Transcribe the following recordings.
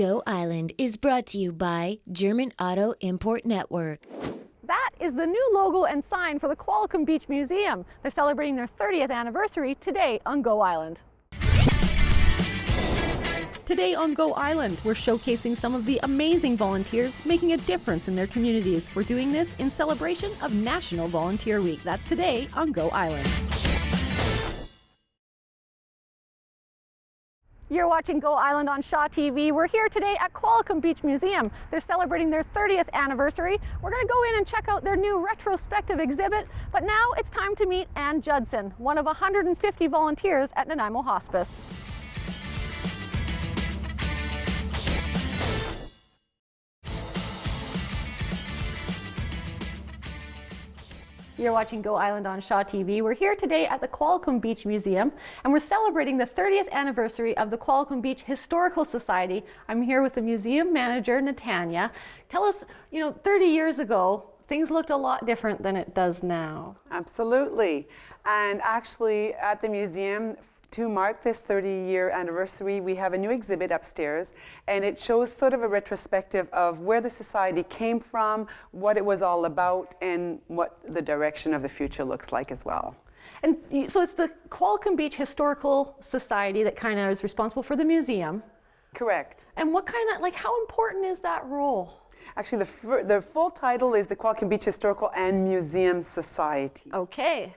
Go Island is brought to you by German Auto Import Network. That is the new logo and sign for the Qualicum Beach Museum. They're celebrating their 30th anniversary today on Go Island. Today on Go Island, we're showcasing some of the amazing volunteers making a difference in their communities. We're doing this in celebration of National Volunteer Week. That's today on Go Island. You're watching Go Island on Shaw TV. We're here today at Qualicum Beach Museum. They're celebrating their 30th anniversary. We're going to go in and check out their new retrospective exhibit, but now it's time to meet Ann Judson, one of 150 volunteers at Nanaimo Hospice. You're watching Go Island on Shaw TV. We're here today at the Qualicum Beach Museum, and we're celebrating the 30th anniversary of the Qualicum Beach Historical Society. I'm here with the museum manager, Natanya. Tell us, 30 years ago, things looked a lot different than it does now. Absolutely. And actually, at the museum, to mark this 30-year anniversary, we have a new exhibit upstairs, and it shows sort of a retrospective of where the society came from, what it was all about, and what the direction of the future looks like as well. And so it's the Qualicum Beach Historical Society that kind of is responsible for the museum. Correct. And what kind of, how important is that role? Actually, the full title is the Qualicum Beach Historical and Museum Society. Okay.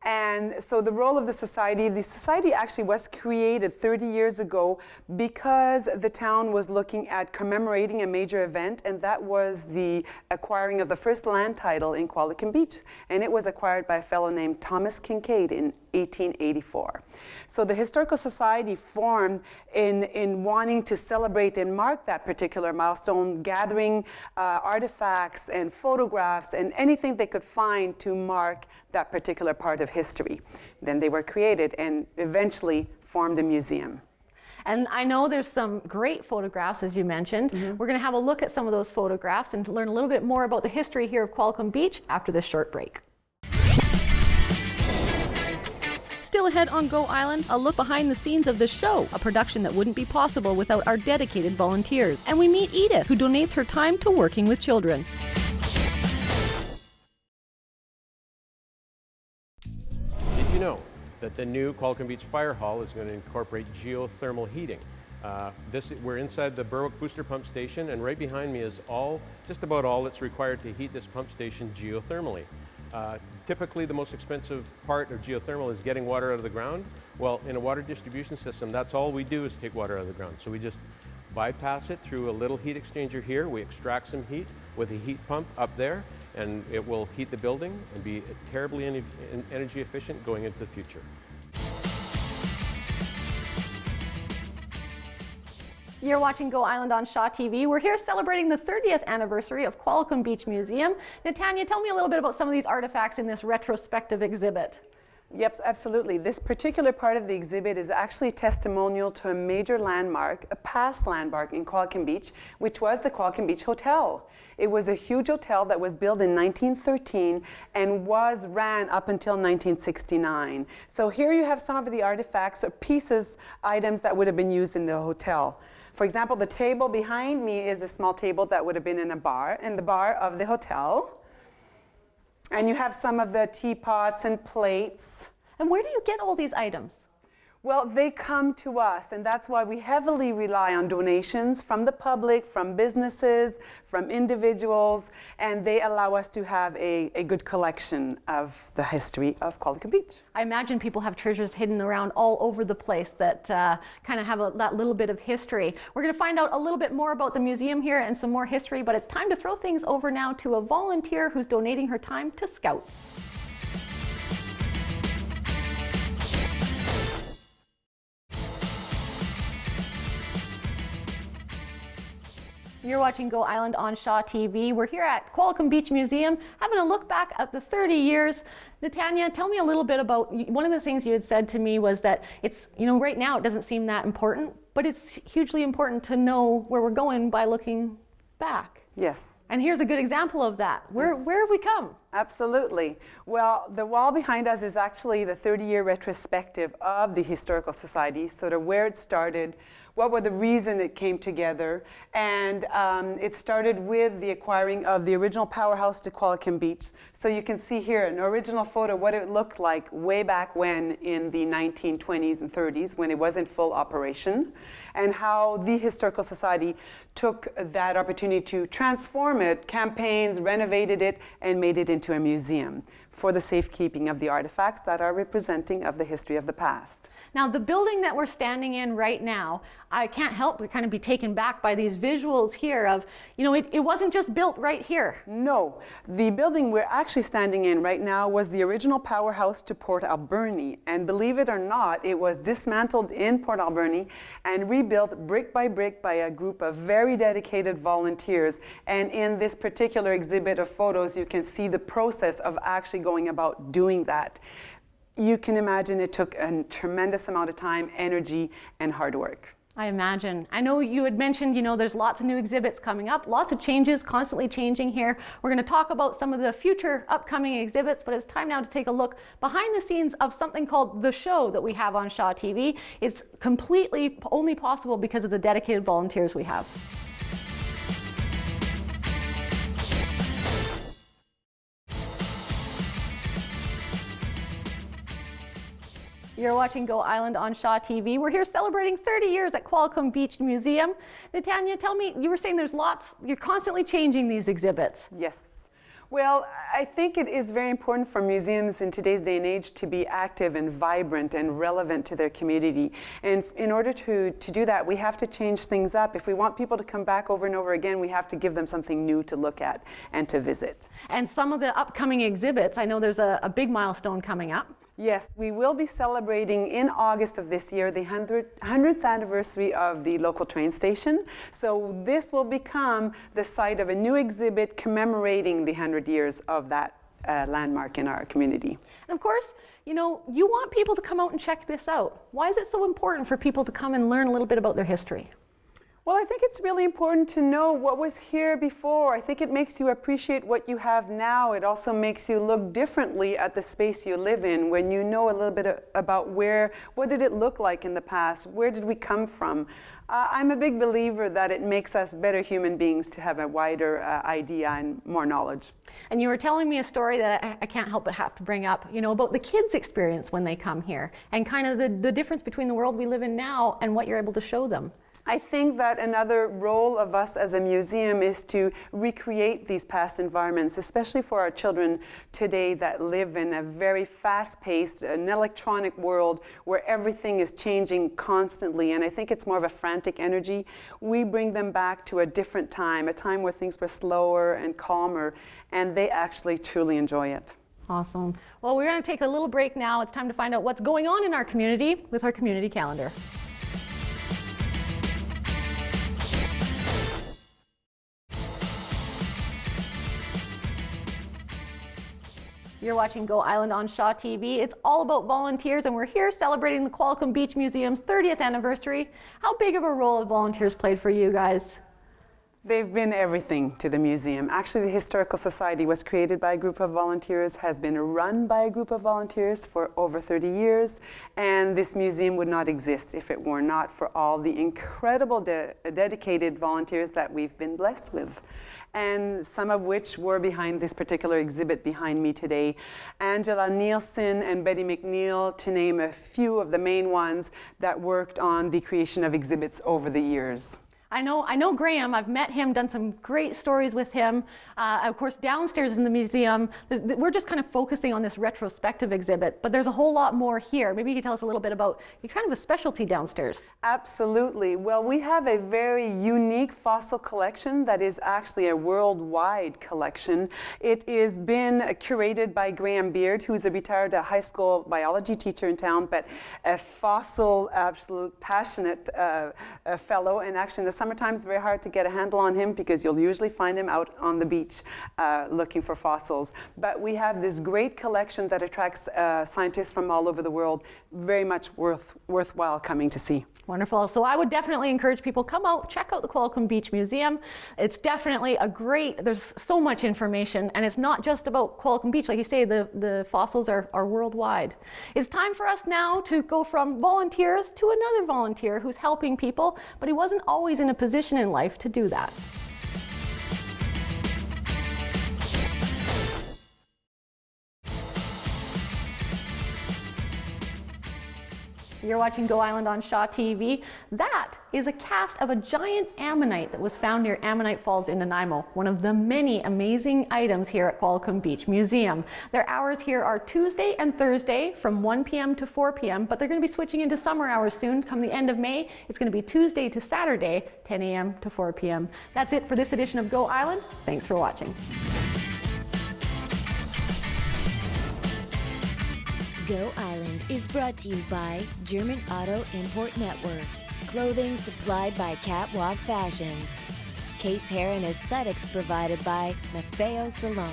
And so the role of the society actually was created 30 years ago because the town was looking at commemorating a major event, and that was the acquiring of the first land title in Qualicum Beach. And it was acquired by a fellow named Thomas Kincaid in 1884. So the Historical Society formed in wanting to celebrate and mark that particular milestone, gathering artifacts and photographs and anything they could find to mark that particular part of history. Then they were created and eventually formed a museum. And I know there's some great photographs, as you mentioned. Mm-hmm. We're going to have a look at some of those photographs and learn a little bit more about the history here of Qualicum Beach after this short break. Still ahead on Go Island, a look behind the scenes of the show, a production that wouldn't be possible without our dedicated volunteers. And we meet Edith, who donates her time to working with children. Did you know that the new Qualicum Beach Fire Hall is going to incorporate geothermal heating? We're inside the Berwick Booster Pump Station, and right behind me is just about all that's required to heat this pump station geothermally. Typically, the most expensive part of geothermal is getting water out of the ground. Well, in a water distribution system, that's all we do is take water out of the ground. So we just bypass it through a little heat exchanger here. We extract some heat with a heat pump up there, and it will heat the building and be terribly energy efficient going into the future. You're watching Go Island on Shaw TV. We're here celebrating the 30th anniversary of Qualicum Beach Museum. Natanya, tell me a little bit about some of these artifacts in this retrospective exhibit. Yep, absolutely. This particular part of the exhibit is actually testimonial to a major landmark, a past landmark in Qualicum Beach, which was the Qualicum Beach Hotel. It was a huge hotel that was built in 1913 and was ran up until 1969. So here you have some of the artifacts or pieces, items that would have been used in the hotel. For example, the table behind me is a small table that would have been in the bar of the hotel. And you have some of the teapots and plates. And where do you get all these items? Well, they come to us, and that's why we heavily rely on donations from the public, from businesses, from individuals, and they allow us to have a good collection of the history of Qualicum Beach. I imagine people have treasures hidden around all over the place that kind of have that little bit of history. We're going to find out a little bit more about the museum here and some more history, but it's time to throw things over now to a volunteer who's donating her time to Scouts. You're watching Go Island on Shaw TV. We're here at Qualicum Beach Museum having a look back at the 30 years. Natanya, tell me a little bit about, one of the things you had said to me was that it's, right now it doesn't seem that important, but it's hugely important to know where we're going by looking back. Yes. And here's a good example of that. Where have we come? Absolutely. Well, the wall behind us is actually the 30-year retrospective of the Historical Society, sort of where it started, what were the reason it came together. And it started with the acquiring of the original powerhouse to Qualicum Beach. So you can see here an original photo what it looked like way back when in the 1920s and 30s when it was in full operation, and how the Historical Society took that opportunity to transform it, campaigns, renovated it, and made it into a museum for the safekeeping of the artifacts that are representing of the history of the past. Now, the building that we're standing in right now, I can't help but kind of be taken back by these visuals here of, you know, it wasn't just built right here. No, the building we're actually standing in right now was the original powerhouse to Port Alberni. And believe it or not, it was dismantled in Port Alberni and rebuilt brick by a group of very dedicated volunteers. And in this particular exhibit of photos, you can see the process of actually going about doing that. You can imagine it took a tremendous amount of time, energy, and hard work. I imagine. I know you had mentioned, you know, there's lots of new exhibits coming up, lots of changes, constantly changing here. We're going to talk about some of the future upcoming exhibits, but it's time now to take a look behind the scenes of something called The Show that we have on Shaw TV. It's completely only possible because of the dedicated volunteers we have. You're watching Go Island on Shaw TV. We're here celebrating 30 years at Qualicum Beach Museum. Natanya, tell me, you were saying there's lots, you're constantly changing these exhibits. Yes. Well, I think it is very important for museums in today's day and age to be active and vibrant and relevant to their community. And in order to do that, we have to change things up. If we want people to come back over and over again, we have to give them something new to look at and to visit. And some of the upcoming exhibits, I know there's a big milestone coming up. Yes, we will be celebrating in August of this year the 100th anniversary of the local train station. So this will become the site of a new exhibit commemorating the 100 years of that landmark in our community. And of course, you know, you want people to come out and check this out. Why is it so important for people to come and learn a little bit about their history? Well, I think it's really important to know what was here before. I think it makes you appreciate what you have now. It also makes you look differently at the space you live in when you know a little bit about what did it look like in the past? Where did we come from? I'm a big believer that it makes us better human beings to have a wider idea and more knowledge. And you were telling me a story that I can't help but have to bring up, you know, about the kids' experience when they come here and kind of the difference between the world we live in now and what you're able to show them. I think that another role of us as a museum is to recreate these past environments, especially for our children today that live in a very fast-paced, an electronic world where everything is changing constantly. And I think it's more of a frantic energy. We bring them back to a different time, a time where things were slower and calmer, and they actually truly enjoy it. Awesome. Well, we're going to take a little break now. It's time to find out what's going on in our community with our community calendar. You're watching Go Island on Shaw TV. It's all about volunteers, and we're here celebrating the Qualicum Beach Museum's 30th anniversary. How big of a role have volunteers played for you guys? They've been everything to the museum. Actually, the Historical Society was created by a group of volunteers, has been run by a group of volunteers for over 30 years, and this museum would not exist if it were not for all the incredible dedicated volunteers that we've been blessed with, and some of which were behind this particular exhibit behind me today. Angela Nielsen and Betty McNeil, to name a few of the main ones that worked on the creation of exhibits over the years. I know Graham. I've met him, done some great stories with him. Of course, downstairs in the museum, we're just kind of focusing on this retrospective exhibit, but there's a whole lot more here. Maybe you could tell us a little bit about, it's kind of a specialty downstairs. Absolutely. Well, we have a very unique fossil collection that is actually a worldwide collection. It is been curated by Graham Beard, who's a retired high school biology teacher in town, but a fossil, absolute passionate fellow, and actually in the summertime it's very hard to get a handle on him because you'll usually find him out on the beach looking for fossils. But we have this great collection that attracts scientists from all over the world, very much worthwhile coming to see. Wonderful. So I would definitely encourage people, come out, check out the Qualicum Beach Museum. It's definitely there's so much information, and it's not just about Qualicum Beach. Like you say, the fossils are worldwide. It's time for us now to go from volunteers to another volunteer who's helping people, but he wasn't always in a position in life to do that. You're watching Go Island on Shaw TV. That is a cast of a giant ammonite that was found near Ammonite Falls in Nanaimo, one of the many amazing items here at Qualicum Beach Museum. Their hours here are Tuesday and Thursday from 1 p.m. to 4 p.m., but they're going to be switching into summer hours soon. Come the end of May, it's going to be Tuesday to Saturday, 10 a.m. to 4 p.m. That's it for this edition of Go Island. Thanks for watching. Go Island is brought to you by German Auto Import Network. Clothing supplied by Catwalk Fashions. Kate's Hair and Aesthetics provided by Maffeo Salon.